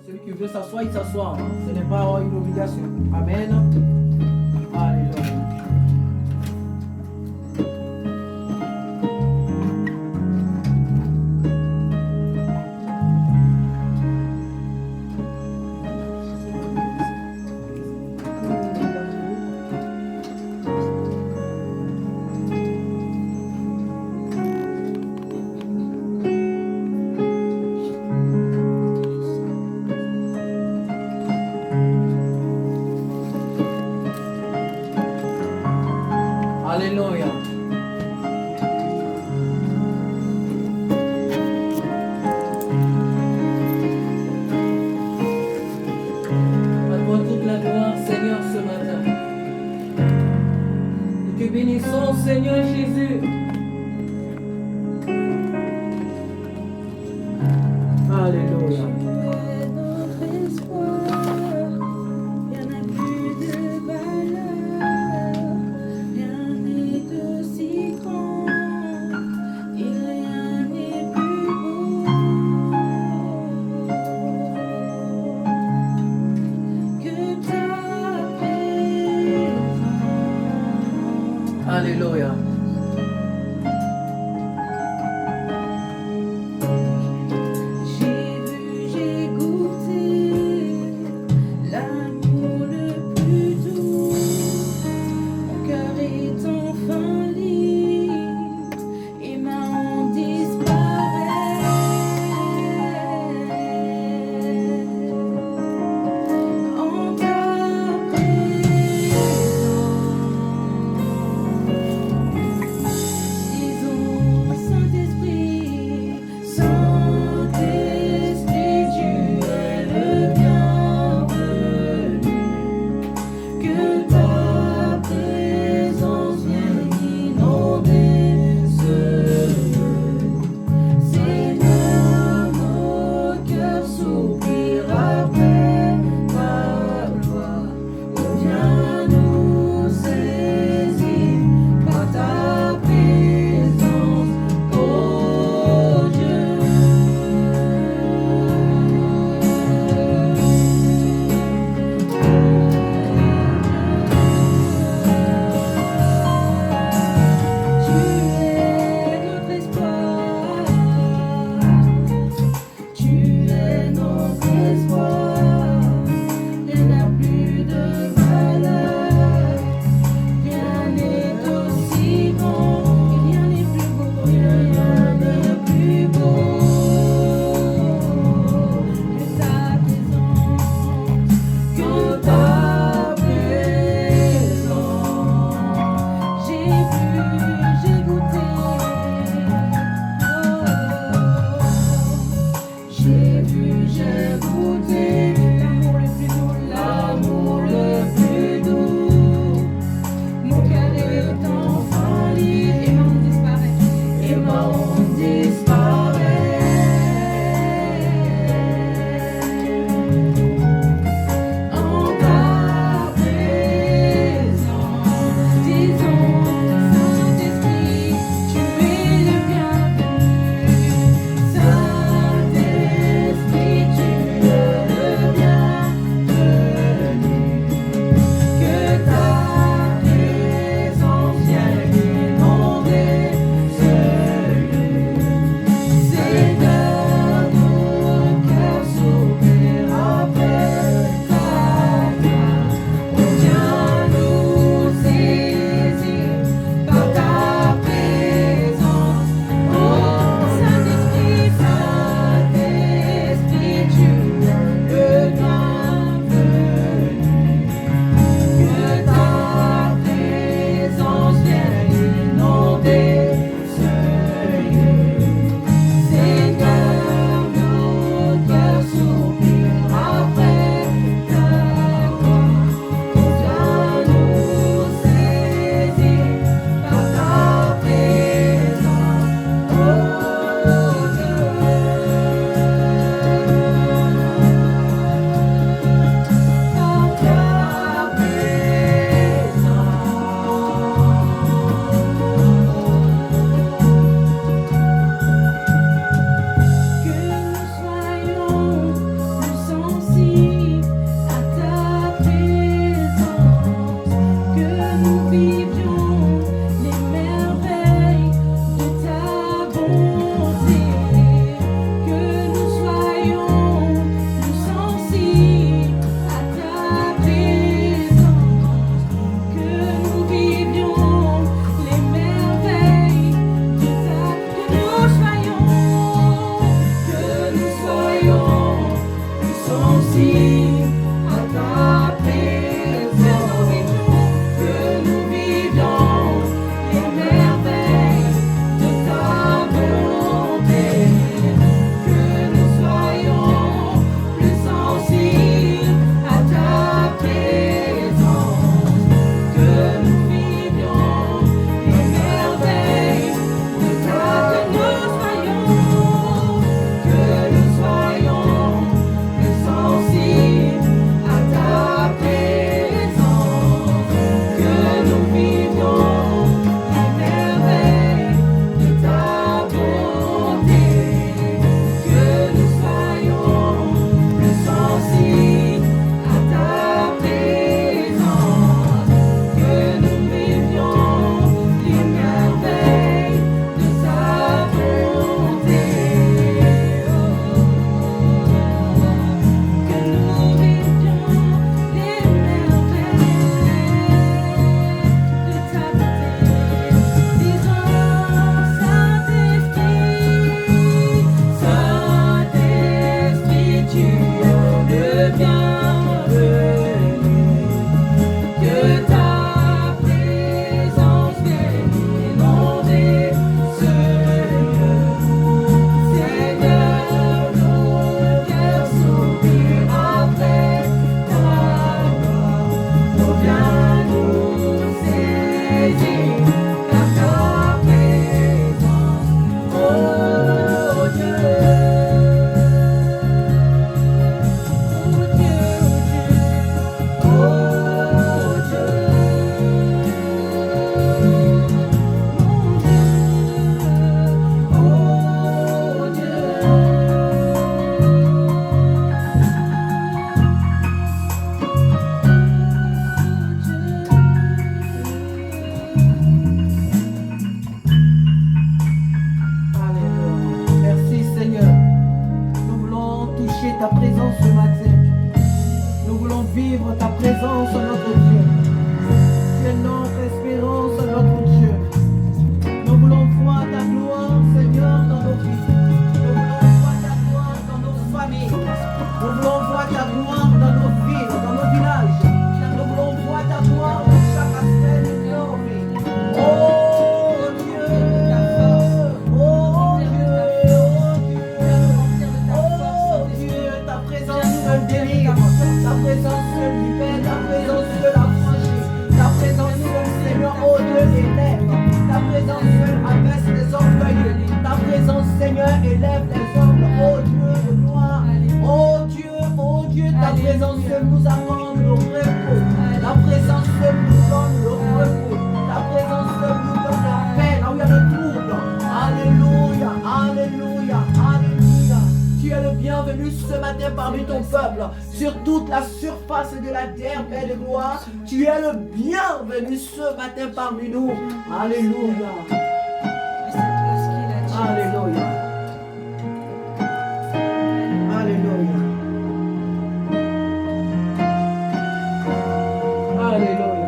Celui qui veut s'asseoir, il s'assoit. Hein. Ce n'est pas une obligation. Amen. Alléluia. Alléluia. À toi toute la gloire, Seigneur, ce matin. Nous te bénissons, Seigneur Jésus. Alléluia. Alléluia. J'ai vu, j'ai goûté l'amour le plus doux. Mon cœur est enfin libre et ma honte disparaît. En ta présence. Disons, Saint-Esprit, Saint-Esprit, tu es le bienvenu. Que ta présence vienne inonder ce lieu. Seigneur, nos cœurs soupirent après ta gloire. Oh, viens nous saisir par ta présence, oh Dieu. Tu es notre espoir, tu es notre espoir. Rien n'a plus de valeur, rien n'est aussi grand, et rien n'est plus beau, rien n'est plus beau que ta présence, que ta présence. J'ai vu, j'ai goûté, j'ai vu, j'ai goûté l'amour le plus doux. Mon cœur est enfin libre et ma honte disparaît. En ta présence, disons, Saint-Esprit, tu es le bienvenu. Saint-Esprit, tu es Sur toute la surface de la terre, Père de gloire, tu es le bienvenu ce matin parmi nous. Alléluia. Alléluia. Alléluia. Alléluia.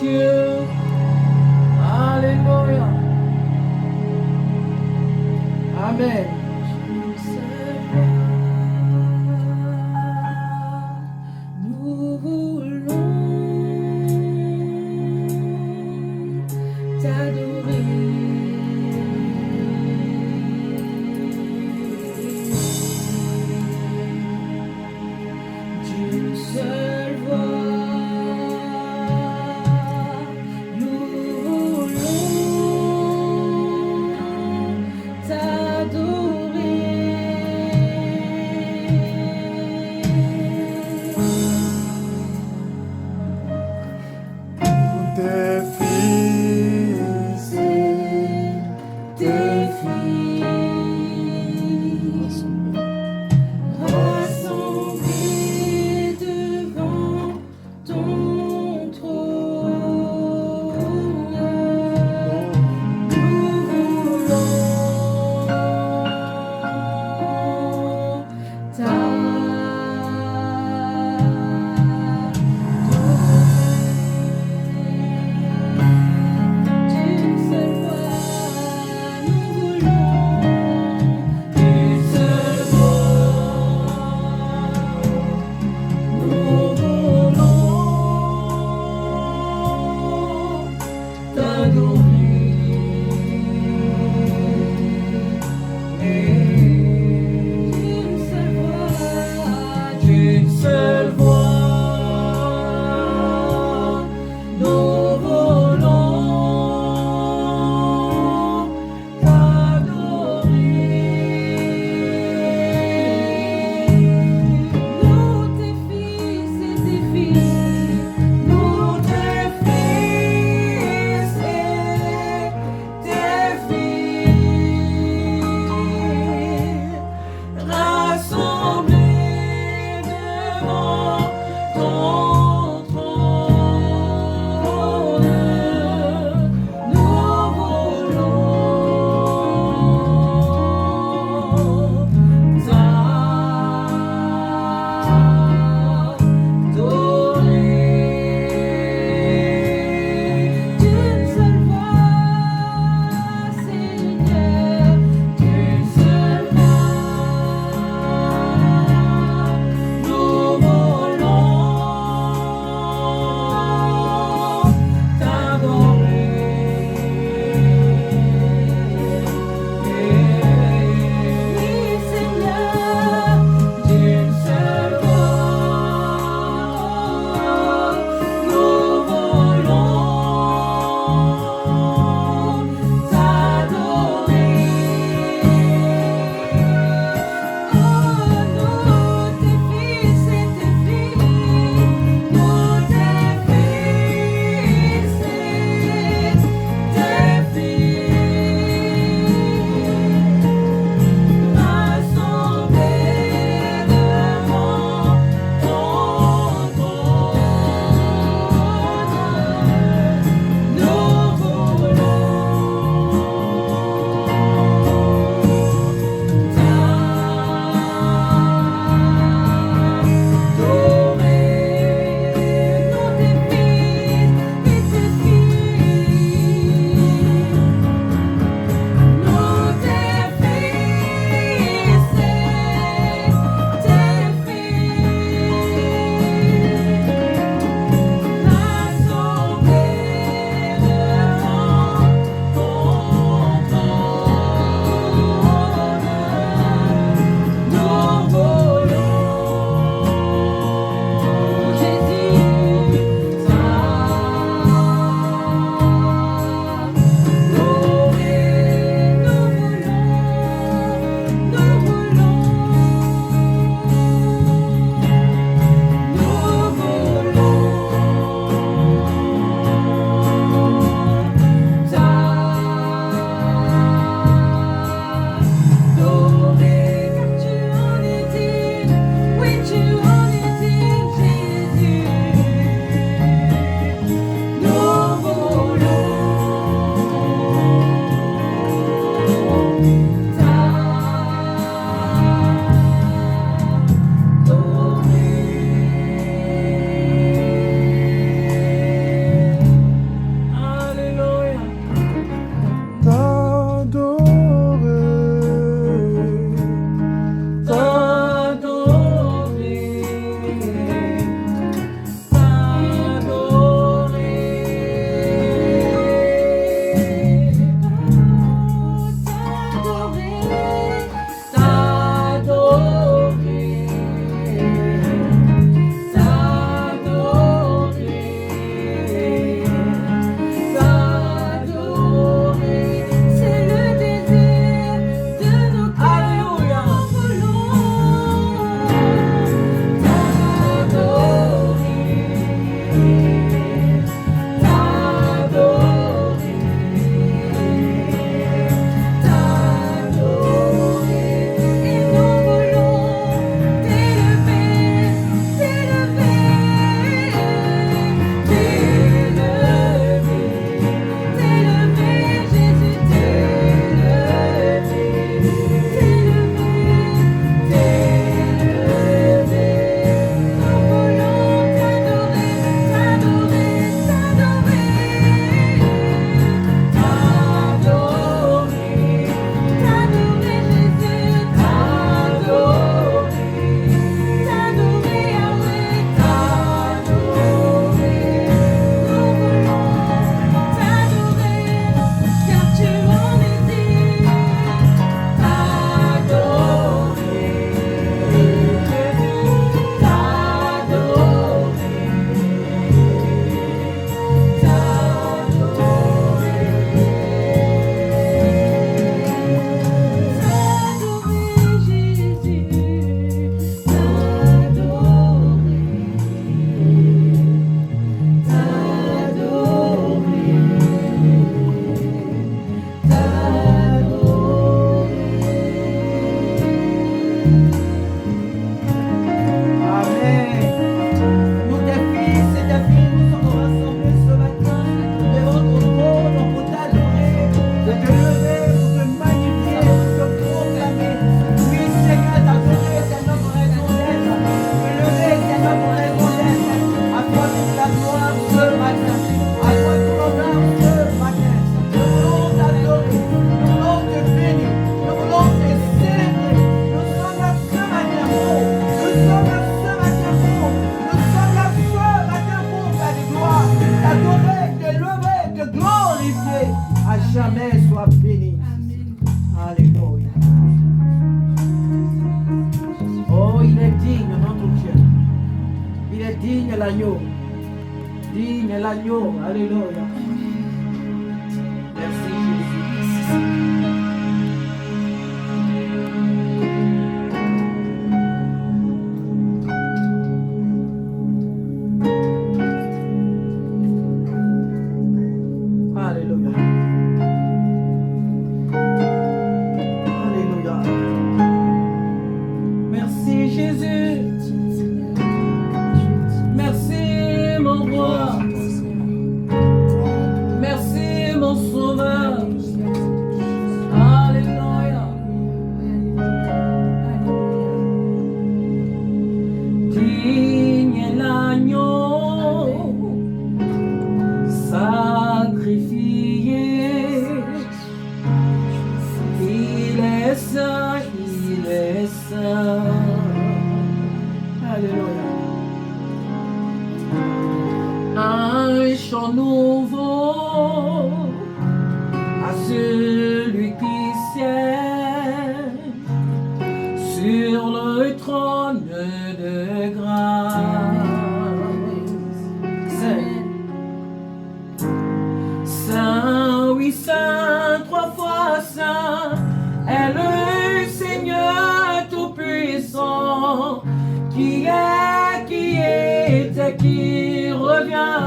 Dieu. Alléluia. Amen. Nous voulons t'adorer. D'une seule voix. Nous voulons t'adorer. seule voix, nous voulons t'adorer. Nous tes fils et tes filles, nous tes fils et tes filles, rassemblés devant Digne l'agneau. Digne l'agneau. Alléluia. Merci Jésus. Alléluia. Alléluia. Merci Jésus. Merci mon roi. Merci mon sauveur. Alléluia. Digne est l'agneau sacrifié. Il est saint, il est saint. Alléluia. Un chant nouveau à celui qui siège sur le trône de grâce. Saint, oui, saint, trois fois saint, est le Seigneur tout-puissant, qui est, qui revient.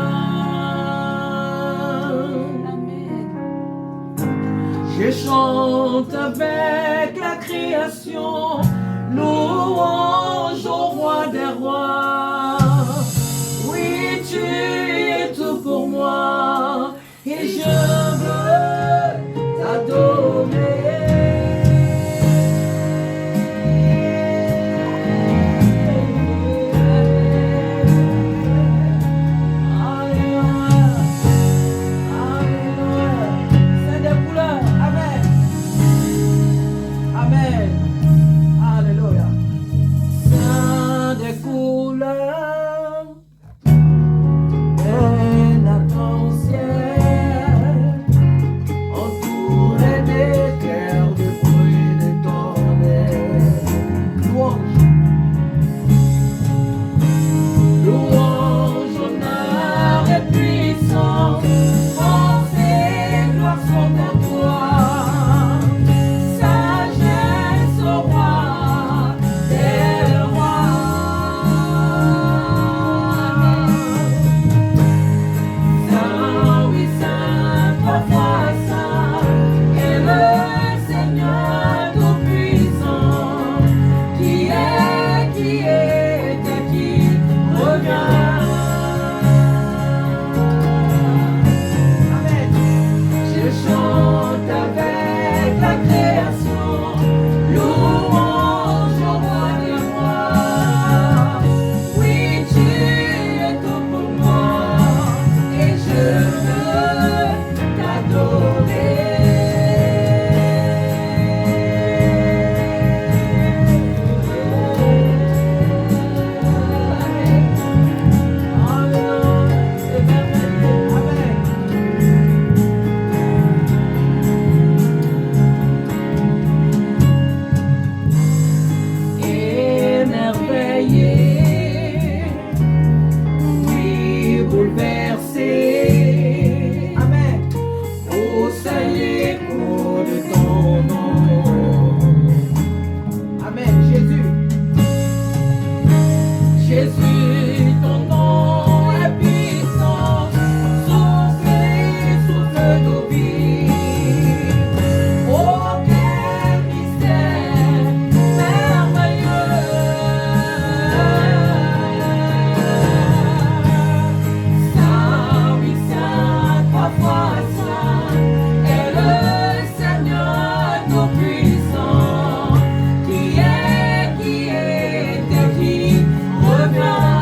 Je chante avec la création, louange au roi des rois. Oui, tu es tout pour moi, et je veux t'adorer. Qui est, qui revient.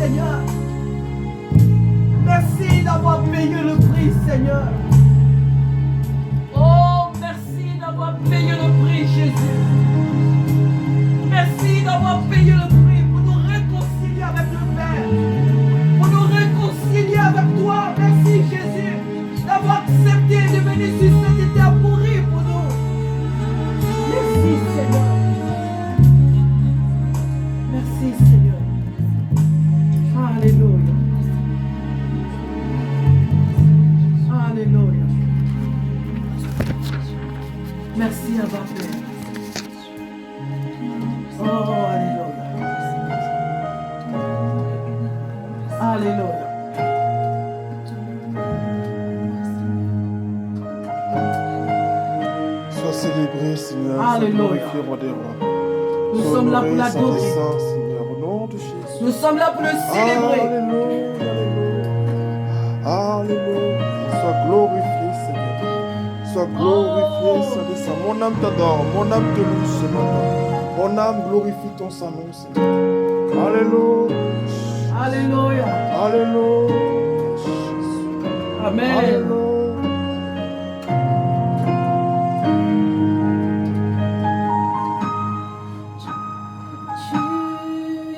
Seigneur. Merci d'avoir payé le prix, Seigneur. Oh, merci d'avoir payé le prix, Jésus. Merci d'avoir payé le prix pour nous réconcilier avec le Père. Pour nous réconcilier avec toi. Merci, Jésus, d'avoir accepté de venir sur cette terre pour mourir pour nous. Merci, Seigneur. Merci, Seigneur. Alléluia. Alléluia. Merci, Abba Père. Oh, alléluia. Alléluia. Sois célébré, Seigneur. Alléluia. Sois glorifié, roi des rois. Nous Sois sommes là pour honoré, l'adorer. Saint-Saint, Seigneur, au nom de Jésus. Nous sommes là pour le célébrer. Alléluia, alléluia. Alléluia. Sois glorifié, Seigneur. Sois glorifié, Saint-Saint. Mon âme t'adore, mon âme te loue ce matin. Mon âme glorifie ton Saint-Nom, Seigneur. Alléluia. Alléluia. Alléluia. Amen. Alléluia. Tu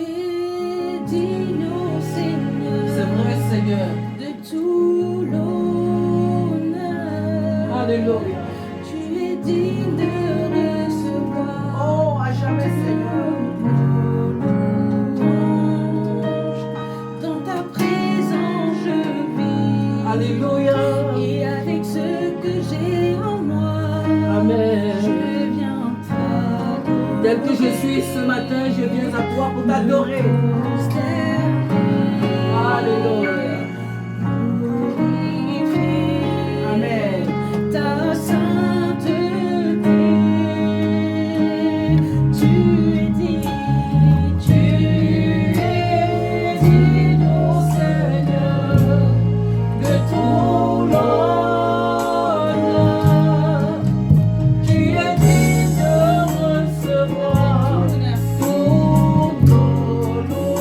es digne, ô Seigneur, C'est vrai, Seigneur. de tout l'honneur. Alléluia. Tu es digne de recevoir Oh, à jamais, Seigneur. dans ta présence je vis. Alléluia. Et avec ce que j'ai en moi, Amen. je viens t'adorer. Tel que je suis ce matin, je viens à toi pour t'adorer. Alléluia. Amen. Ta sainteté, tu es digne, ô Seigneur, de tout l'honneur. Tu es digne de recevoir toute louange.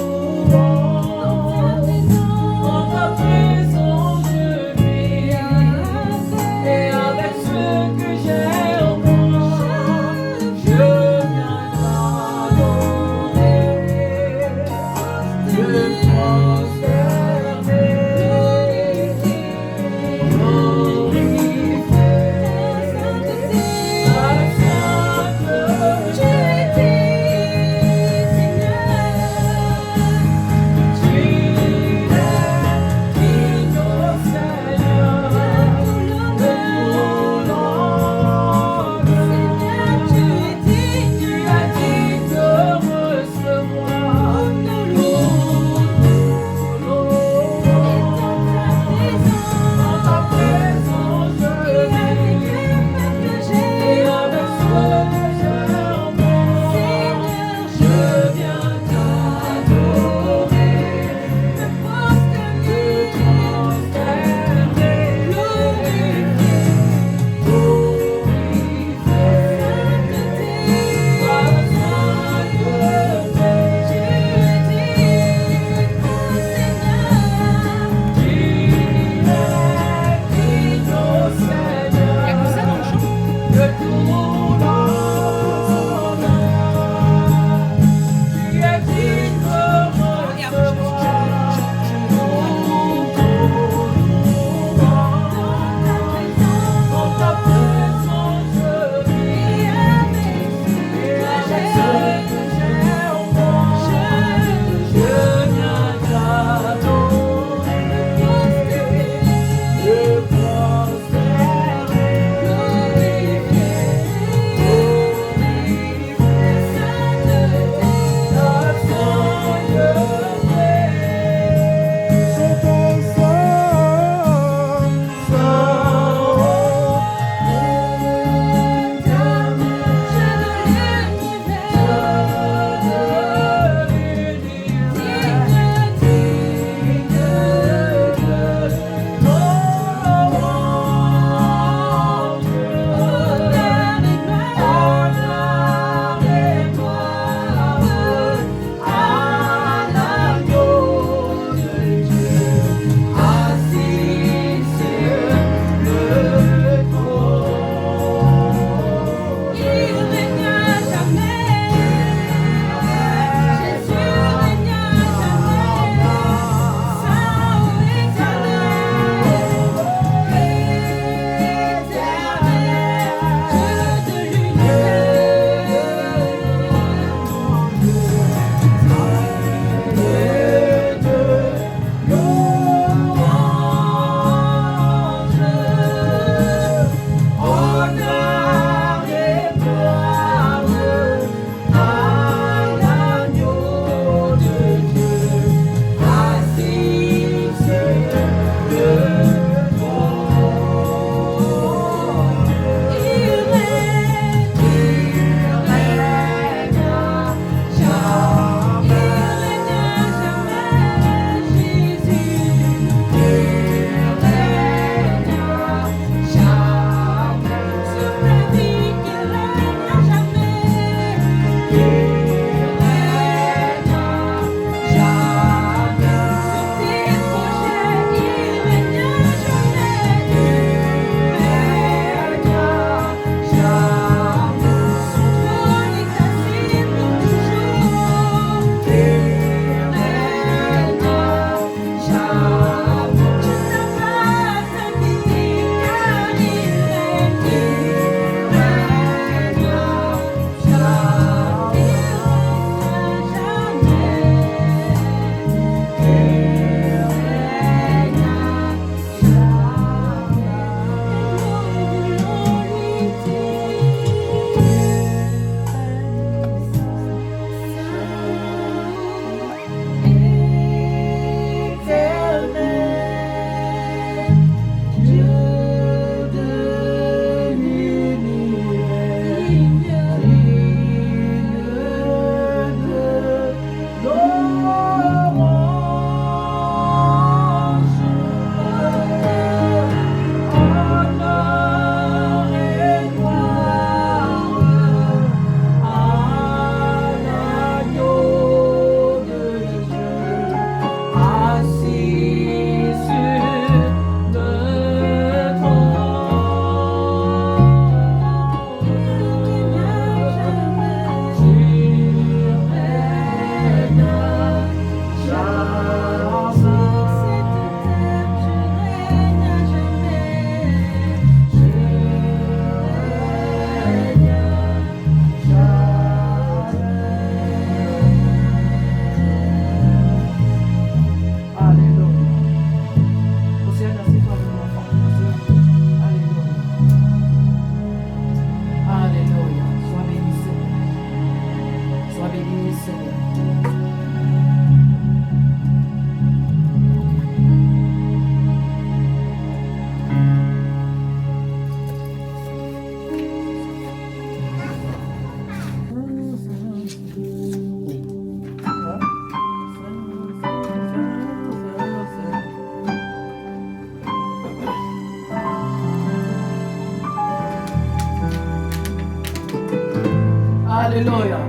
Alléluia.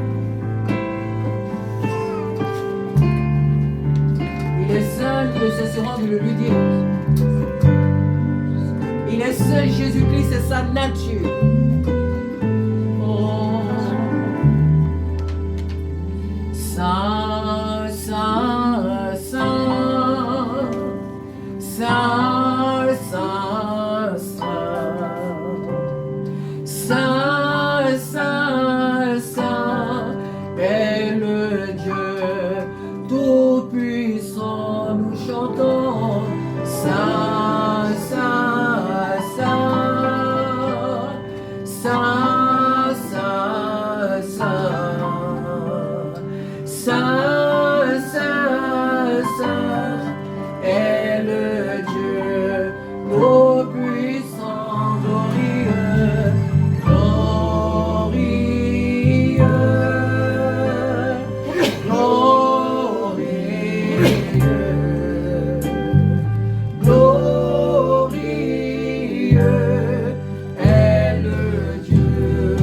Il est seul, nous ne cesserons de le lui dire. Il est seul, Jésus-Christ, c'est sa nature. Oh. Saint, Saint, Saint, Saint, Saint, Saint, Saint, Saint, Saint, est le Dieu Tout-Puissant, nous chantons Saint, Saint, Saint, Saint, Saint, Saint, Saint, Saint, Saint, est le Dieu Tout-Puissant, glorieux, glorieux, glorieux, glorieux est le Dieu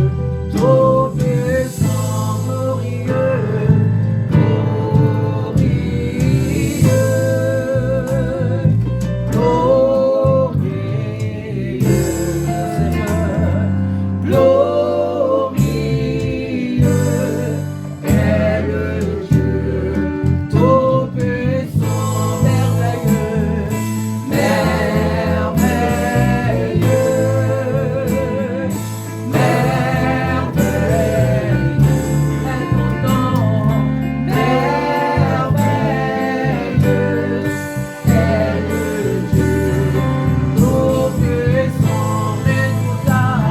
Tout-Puissant, glorieux, glorieux, glorieux, Seigneur, glorieux est le Dieu Tout-Puissant, merveilleux, merveilleux, merveilleux, incontent, merveilleux est le Dieu Tout-Puissant, redoutable,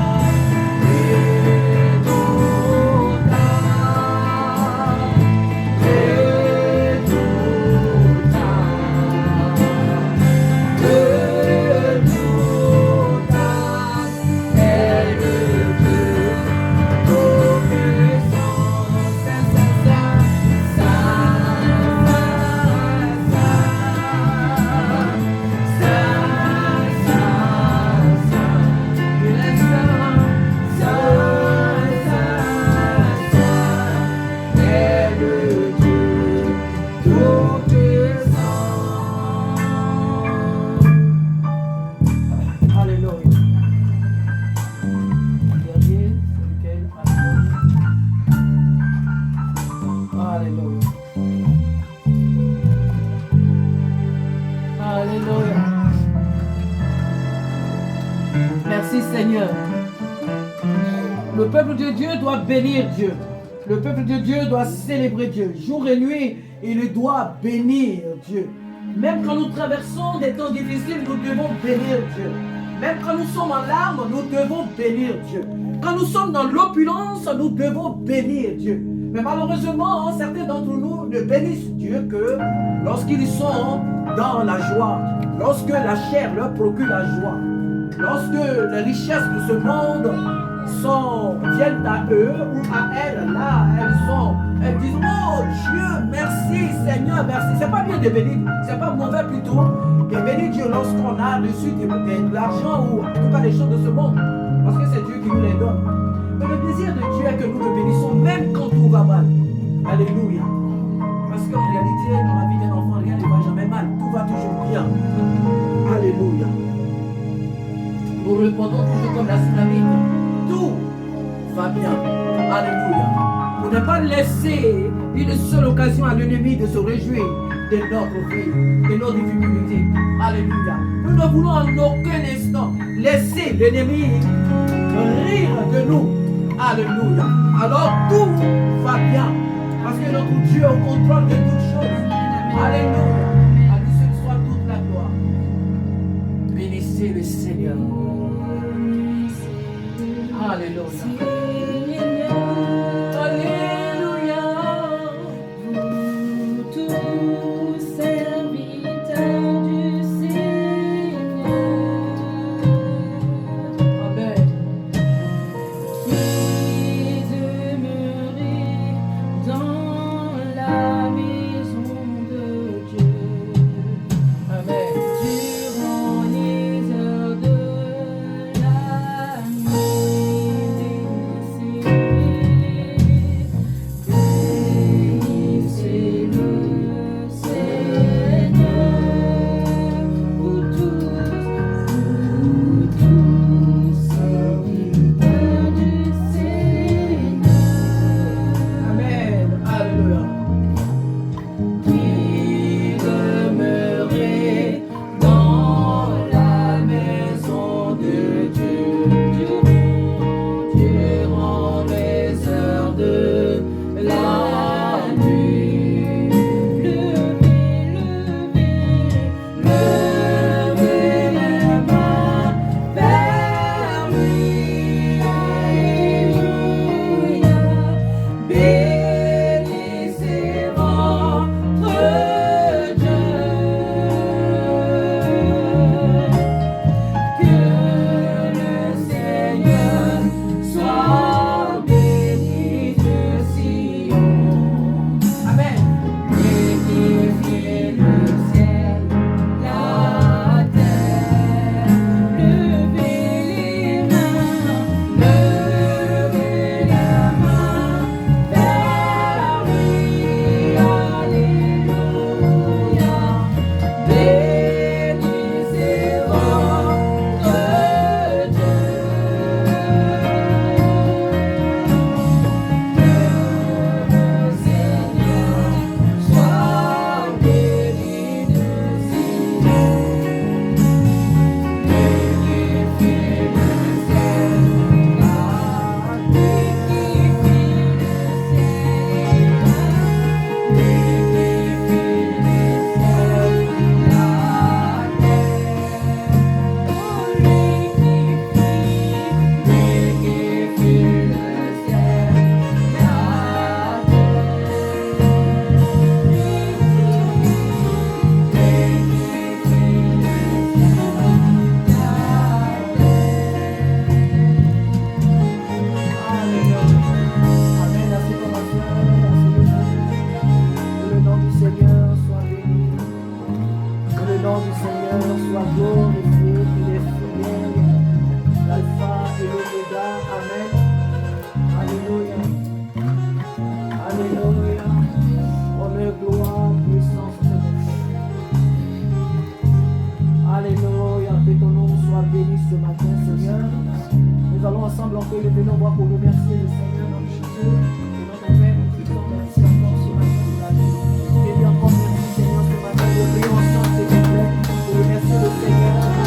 Alléluia. Dernier, c'est lequel? Alléluia. Alléluia. Merci Seigneur. Le peuple de Dieu doit bénir Dieu. Le peuple de Dieu doit célébrer Dieu. Jour et nuit, il doit bénir Dieu. Même quand nous traversons des temps difficiles, nous devons bénir Dieu. Même quand nous sommes en larmes, nous devons bénir Dieu. Quand nous sommes dans l'opulence, nous devons bénir Dieu. Mais malheureusement, certains d'entre nous ne bénissent Dieu que lorsqu'ils sont dans la joie, lorsque la chair leur procure la joie, lorsque les richesses de ce monde viennent à eux ou à elles, là, elles disent, oh Dieu, merci Seigneur, merci. C'est pas bien de bénir, c'est pas mauvais plutôt de bénir Dieu lorsqu'on a reçu de l'argent ou en tout cas des choses de ce monde, parce que c'est Dieu qui nous les donne. Mais le désir de Dieu est que nous le bénissons même quand tout va mal. Alléluia. Parce qu'en réalité, dans la vie d'un enfant, rien ne va jamais mal, tout va toujours bien. Alléluia. Nous répondons toujours comme la Sunamite. Tout va bien. Alléluia. Pour ne pas laisser une seule occasion à l'ennemi de se réjouir de notre vie, de nos difficultés. Alléluia. Nous ne voulons en aucun instant laisser l'ennemi rire de nous. Alléluia. Alors tout va bien. Parce que notre Dieu est au contrôle de toutes choses. Alléluia. À lui seul soit toute la gloire. Bénissez le Seigneur. Alléluia. Alléluia. Vous tous serviteurs du Seigneur, Amen. qui demeurez dans la maison de Dieu, Amen. durant les heures de la nuit. peut lever nos bras pour remercier le Seigneur notre Jésus et notre Père, nous disons merci encore ce matin pour la vie. Et bien encore merci Seigneur ce matin de prier ensemble s'il vous plaît pour remercier le Seigneur.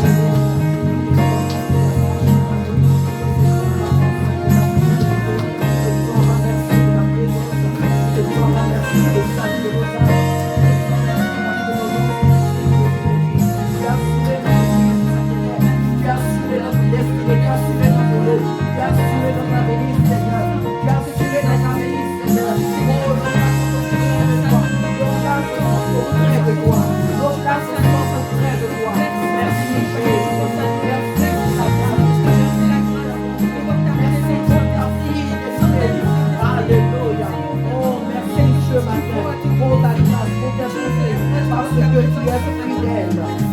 Parce que tu es fidèle.